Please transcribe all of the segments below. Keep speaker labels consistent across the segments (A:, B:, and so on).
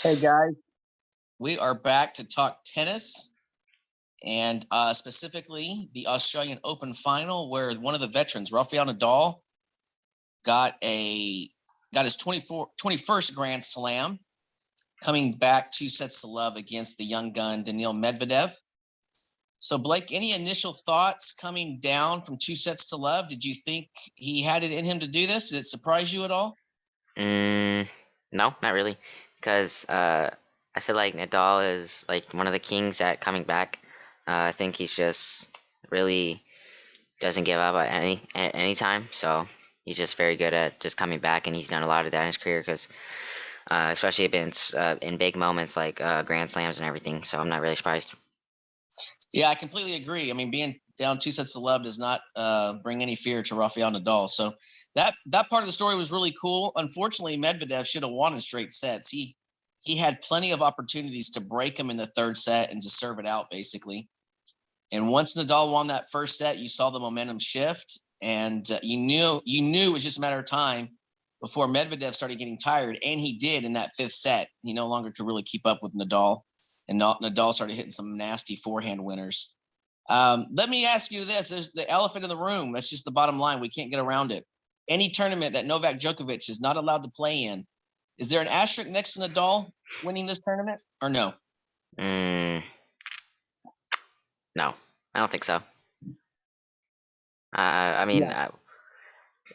A: Hey guys,
B: We are back to talk tennis and specifically the Australian Open final, where one of the veterans, Rafael Nadal, got his 21st Grand Slam, coming back 2-0 against the young gun Danill Medvedev. So, Blake, any initial thoughts coming down from 2-0? Did you think he had it in him to do this? Did it surprise you at all?
C: No, not really, because I feel like Nadal is like one of the kings at coming back. I think he's just really doesn't give up at any time. So he's just very good at just coming back, and he's done a lot of that in his career. Because especially in big moments like Grand Slams and everything. So I'm not really surprised.
B: Yeah, I completely agree. I mean, being down 2-0 does not bring any fear to Rafael Nadal. So that part of the story was really cool. Unfortunately, Medvedev should have won in straight sets. He had plenty of opportunities to break him in the third set and to serve it out, basically. And once Nadal won that first set, you saw the momentum shift, and you knew it was just a matter of time before Medvedev started getting tired, and he did in that fifth set. He no longer could really keep up with Nadal, and Nadal started hitting some nasty forehand winners. Let me ask you this. There's the elephant in the room. That's just the bottom line. We can't get around it. Any tournament that Novak Djokovic is not allowed to play in, is there an asterisk next to Nadal winning this tournament or no?
C: No, I don't think so. I mean,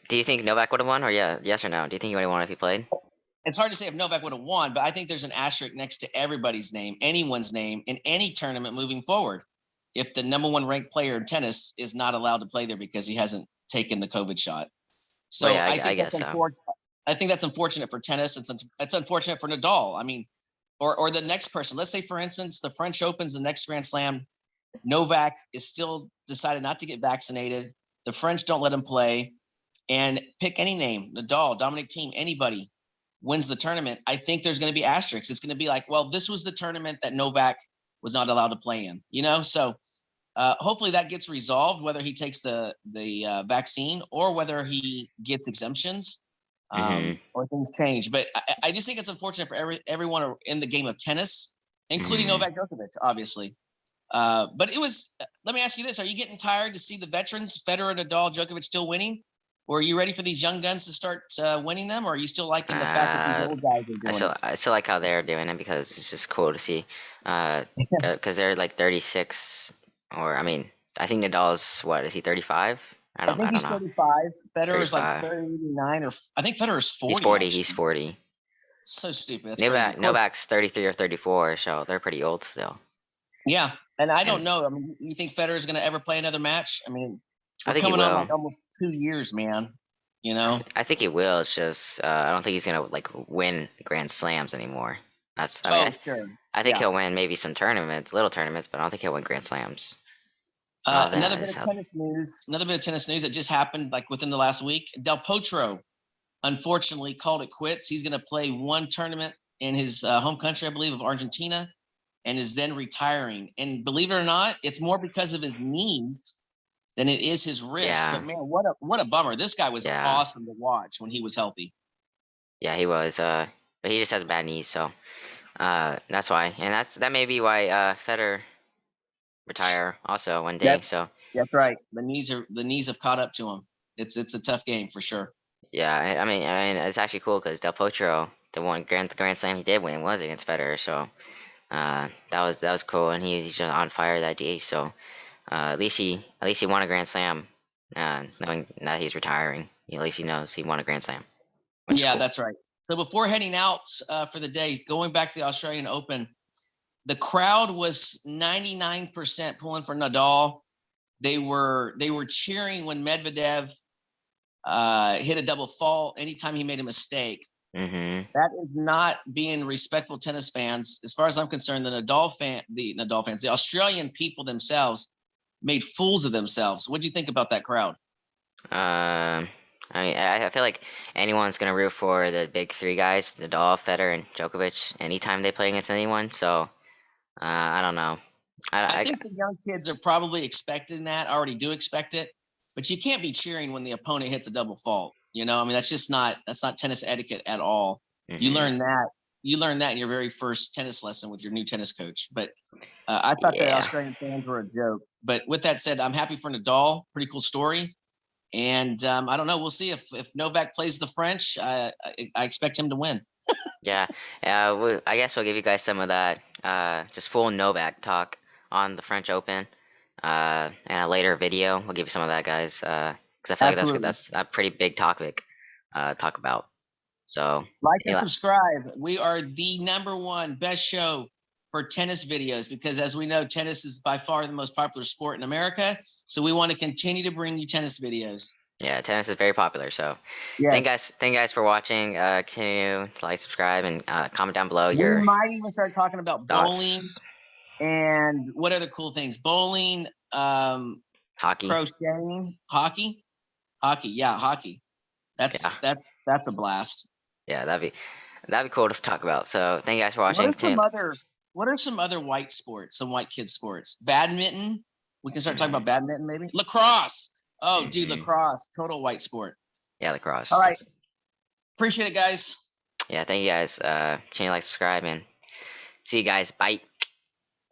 C: do you think Novak would have won, or yes or no? Do you think he would have won if he played?
B: It's hard to say if Novak would have won, but I think there's an asterisk next to everybody's name, anyone's name in any tournament moving forward. If the number one ranked player in tennis is not allowed to play there because he hasn't taken the COVID shot. So
C: yeah,
B: I think
C: guess
B: that's
C: so.
B: I think that's unfortunate for tennis. It's unfortunate for Nadal. I mean, or the next person. Let's say, for instance, the French Open's the next Grand Slam. Novak is still decided not to get vaccinated. The French don't let him play. And pick any name, Nadal, Dominic Thiem, anybody wins the tournament. I think there's going to be asterisks. It's going to be like, well, this was the tournament that Novak was not allowed to play in, So hopefully that gets resolved, whether he takes the vaccine or whether he gets exemptions or things change. But I just think it's unfortunate for everyone in the game of tennis, including Novak Djokovic, obviously. But it was. Let me ask you this: are you getting tired to see the veterans, Federer, Nadal, Djokovic, still winning? Or are you ready for these young guns to start winning them? Or are you still liking the fact that these old guys are doing it?
C: I still like how they're doing it because it's just cool to see. Because they're like 36, or I mean, I think Nadal's what is he 35?
B: I think he's 35. Federer's
C: 35.
B: like 39, or I think Federer's 40.
C: He's 40.
B: Actually.
C: He's 40.
B: So stupid. That's crazy.
C: Novak's 33 or 34, so they're pretty old still.
B: Yeah, and I don't know. I mean, you think Federer's going to ever play another match? I mean,
C: I think
B: coming
C: he will.
B: on like almost 2 years, man.
C: I think he will. It's just I don't think he's gonna like win Grand Slams anymore. I think he'll win maybe some tournaments, little tournaments, but I don't think he'll win Grand Slams.
B: Another bit of tennis news that just happened like within the last week. Del Potro, unfortunately, called it quits. He's going to play one tournament in his home country, I believe, of Argentina, and is then retiring. And believe it or not, it's more because of his knees than it is his wrist.
C: Yeah.
B: But man, what a bummer. This guy was awesome to watch when he was healthy.
C: Yeah, he was. But he just has bad knees, so that's why. And that may be why Federer retire also one day. So
B: that's right. The knees have caught up to him. It's a tough game for sure.
C: Yeah, I mean it's actually cool because Del Potro, the one Grand Slam he did win was against Federer, so that was cool, and he's just on fire that day. So at least he won a Grand Slam, knowing that he's retiring. At least he knows he won a Grand Slam.
B: Yeah, cool. That's right. So before heading out for the day, going back to the Australian Open, the crowd was 99% pulling for Nadal. They were cheering when Medvedev hit a double fault anytime he made a mistake. That is not being respectful tennis fans. As far as I'm concerned, the Nadal fans, the Australian people themselves made fools of themselves. What do you think about that crowd?
C: I mean, I feel like anyone's gonna root for the big three guys, Nadal, Federer, and Djokovic, anytime they play against anyone. So I don't know.
B: I think the young kids are probably expecting that. Already do expect it, but you can't be cheering when the opponent hits a double fault. I mean, that's not tennis etiquette at all. You learn that you learned that in your very first tennis lesson with your new tennis coach. But I thought the
C: Yeah.
B: Australian fans were a joke. But with that said, I'm happy for Nadal. Pretty cool story. And I don't know. We'll see if Novak plays the French. I expect him to win.
C: Yeah. I guess we'll give you guys some of that just full Novak talk on the French Open. In a later video, we'll give you some of that, guys. Because I feel like
B: Absolutely.
C: that's a pretty big topic talk about. So
B: Like and
C: yeah,
B: subscribe. We are the #1 best show for tennis videos because, as we know, tennis is by far the most popular sport in America. So we want to continue to bring you tennis videos.
C: yeah, tennis is very popular. So
B: Yes.
C: thank you guys for watching. Continue to like, subscribe, and comment down below
B: We
C: your
B: might even start talking about bowling
C: thoughts.
B: and what other cool things. Bowling,
C: Hockey.
B: crocheting, hockey. Yeah, hockey. That's a blast.
C: Yeah, that'd be cool to talk about. So thank you guys for watching.
B: What are some other white sports, some white kid sports? Badminton. We can start talking about badminton, maybe. Lacrosse. Oh, dude, lacrosse, total white sport.
C: Yeah, lacrosse.
B: All right. Appreciate it, guys.
C: Yeah, thank you guys. Channel, like, subscribe, and see you guys. Bye.